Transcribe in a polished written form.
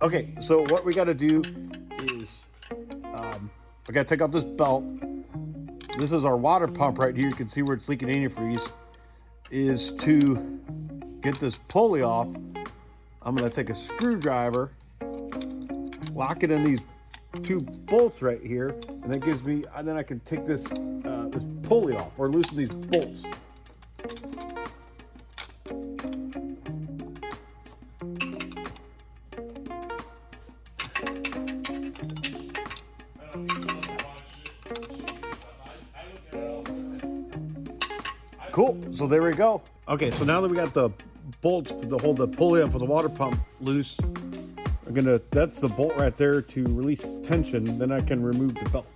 Okay, so what we got to do is I got to take off this belt. This is our water pump right here. You can see where it's leaking antifreeze. Is to get this pulley off, I'm going to take a screwdriver, lock it in these two bolts right here, and that gives me, and then I can take this this pulley off or loosen these bolts. Cool, so there we go. Okay, so now that we got the bolts to hold the pulley up for the water pump loose, I'm gonna, that's the bolt right there to release tension, then I can remove the belt.